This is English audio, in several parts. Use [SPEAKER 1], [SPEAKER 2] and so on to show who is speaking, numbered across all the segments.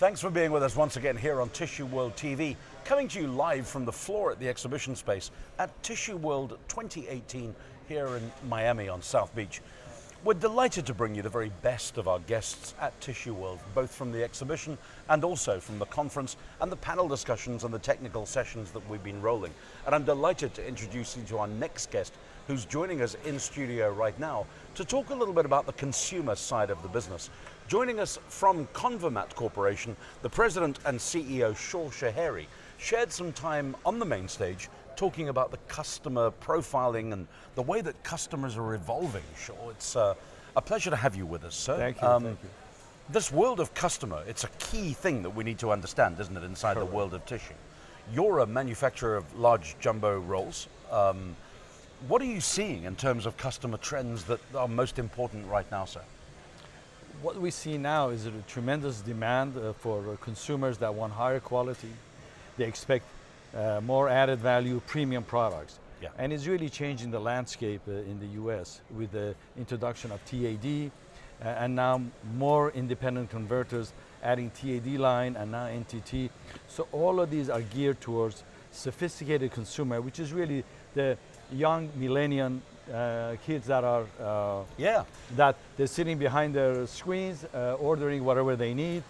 [SPEAKER 1] Thanks for being with us once again here on Tissue World TV, coming to you live from the floor at the exhibition space at Tissue World 2018 here in Miami on South Beach. We're delighted to bring you the very best of our guests at Tissue World, both from the exhibition and also from the conference and the panel discussions and the technical sessions that we've been rolling. And I'm delighted to introduce you to our next guest, who's joining us in studio right now to talk a little bit about the consumer side of the business. Joining us from Convermat Corporation, the president and CEO, Shahery, shared some time on the main stage talking about the customer profiling and the way that customers are evolving. It's a pleasure to have you with us, sir.
[SPEAKER 2] Thank you, thank you.
[SPEAKER 1] This world of customer, it's a key thing that we need to understand, isn't it, inside the world of tissue. You're a manufacturer of large jumbo rolls. What are you seeing in terms of customer trends that are most important right now, sir?
[SPEAKER 2] What we see now is a tremendous demand for consumers that want higher quality. They expect more added value, premium products.
[SPEAKER 1] Yeah.
[SPEAKER 2] And it's really changing the landscape in the US with the introduction of TAD and now more independent converters adding TAD line and now NTT. So all of these are geared towards sophisticated consumer, which is really the young millennial kids that are that they're sitting behind their screens, ordering whatever they need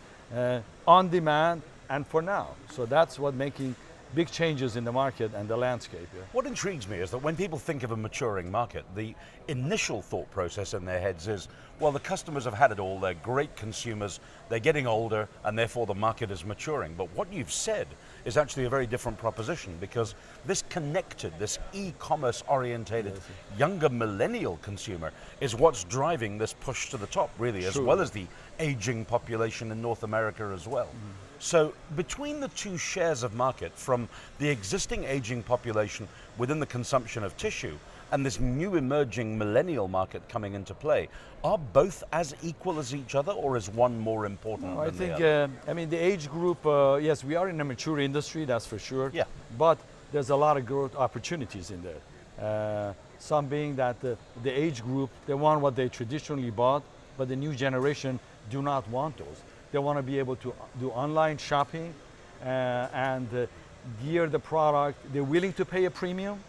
[SPEAKER 2] on demand and for now. So that's what making big changes in the market and the landscape. Yeah.
[SPEAKER 1] What intrigues me is that when people think of a maturing market, the initial thought process in their heads is, well, the customers have had it all, they're great consumers, they're getting older, and therefore the market is maturing. But what you've said is actually a very different proposition, because this connected, this e-commerce orientated, younger millennial consumer is what's driving this push to the top, really, as well as the aging population in North America as well. So between the two shares of market, from the existing aging population within the consumption of tissue and this new emerging millennial market coming into play, are both as equal as each other, or is one more important than the other?
[SPEAKER 2] I mean, the age group, yes, we are in a mature industry, that's for sure.
[SPEAKER 1] Yeah.
[SPEAKER 2] But there's a lot of growth opportunities in there. Some being that the age group, they want what they traditionally bought, but the new generation do not want those. They want to be able to do online shopping and gear the product. They're willing to pay a premium,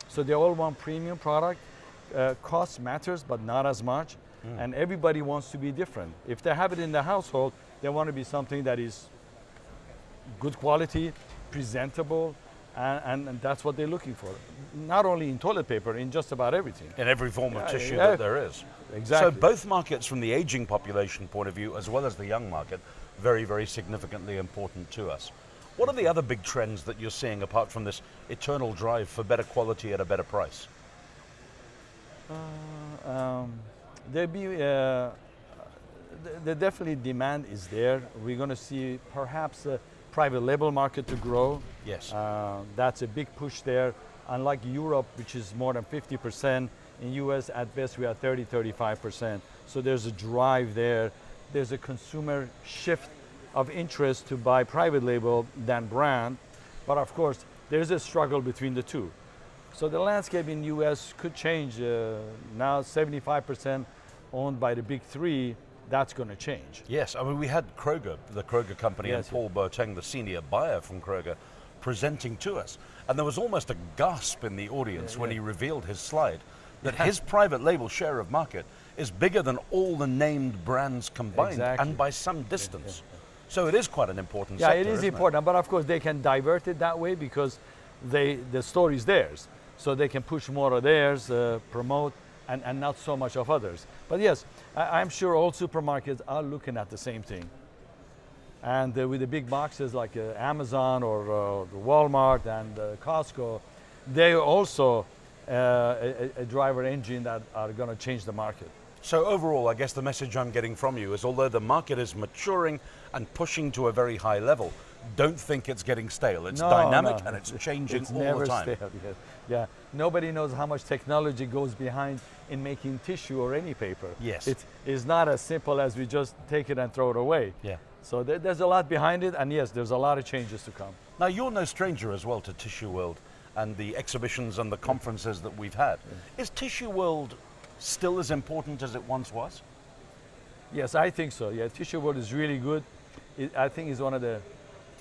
[SPEAKER 2] so they all want premium product. Cost matters, but not as much. And everybody wants to be different. If they have it in the household, they want to be something that is good quality, presentable, and that's what they're looking for. Not only in toilet paper, in just about everything.
[SPEAKER 1] In every form of tissue that there is.
[SPEAKER 2] Exactly.
[SPEAKER 1] So both markets, from the aging population point of view as well as the young market, very, very significantly important to us. What are the other big trends that you're seeing apart from this eternal drive for better quality at a better price?
[SPEAKER 2] The definitely demand is there. We're going to see perhaps a private label market to grow.
[SPEAKER 1] Yes.
[SPEAKER 2] That's a big push there. Unlike Europe, which is more than 50%, in US at best we are 30-35%. So there's a drive there. There's a consumer shift of interest to buy private label than brand. But of course, there's a struggle between the two. So the landscape in US could change. Now 75% owned by the big three. That's going to change.
[SPEAKER 1] Yes, I mean, we had Kroger, the Kroger company, and Paul Boateng, the senior buyer from Kroger, presenting to us. And there was almost a gasp in the audience when he revealed his slide that his private label share of market is bigger than all the named brands combined, and by some distance. So it is quite an important sector,
[SPEAKER 2] it is important, but of course they can divert it that way because the store is theirs. So they can push more of theirs, promote, and not so much of others. But yes, I'm sure all supermarkets are looking at the same thing. And with the big boxes like Amazon or Walmart and Costco, they're also a driver engine that are going to change the market.
[SPEAKER 1] So overall, I guess the message I'm getting from you is, although the market is maturing and pushing to a very high level, don't think it's getting stale. It's dynamic and it's changing all the time.
[SPEAKER 2] Stale, yes. Yeah, nobody knows how much technology goes behind in making tissue or any paper.
[SPEAKER 1] Yes.
[SPEAKER 2] It is not as simple as we just take it and throw it away.
[SPEAKER 1] Yeah.
[SPEAKER 2] So there's a lot behind it, and yes, there's a lot of changes to come.
[SPEAKER 1] Now, you're no stranger as well to Tissue World and the exhibitions and the conferences that we've had. Is Tissue World still as important as it once was?
[SPEAKER 2] Yes, I think so. Yeah, Tissue World is really good. I think is one of the,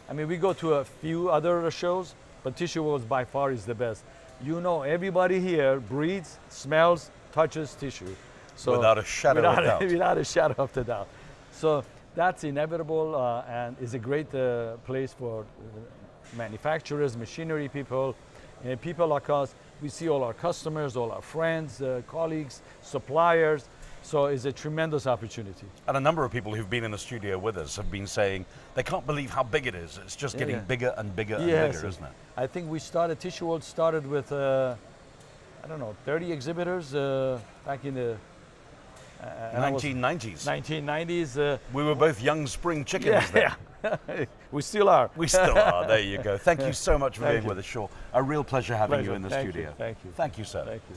[SPEAKER 2] I mean, we go to a few other shows, but Tissue World by far is the best. You know, everybody here breathes, smells, touches tissue. So
[SPEAKER 1] Without a shadow of doubt.
[SPEAKER 2] Without a shadow of the doubt. So that's inevitable and is a great place for manufacturers, machinery people, people like us. We see all our customers, all our friends, colleagues, suppliers. So it's a tremendous opportunity.
[SPEAKER 1] And a number of people who've been in the studio with us have been saying they can't believe how big it is. It's just getting bigger and bigger and bigger, isn't it?
[SPEAKER 2] I think we started, Tissue World started with, I don't know, 30 exhibitors back in the
[SPEAKER 1] 1990s.
[SPEAKER 2] 1990s.
[SPEAKER 1] We were both young spring chickens then.
[SPEAKER 2] We still are.
[SPEAKER 1] We still are. There you go. Thank you so much for being with us, Shaw. A real pleasure having you in the studio.
[SPEAKER 2] Thank you.
[SPEAKER 1] Thank you, sir.
[SPEAKER 2] Thank you.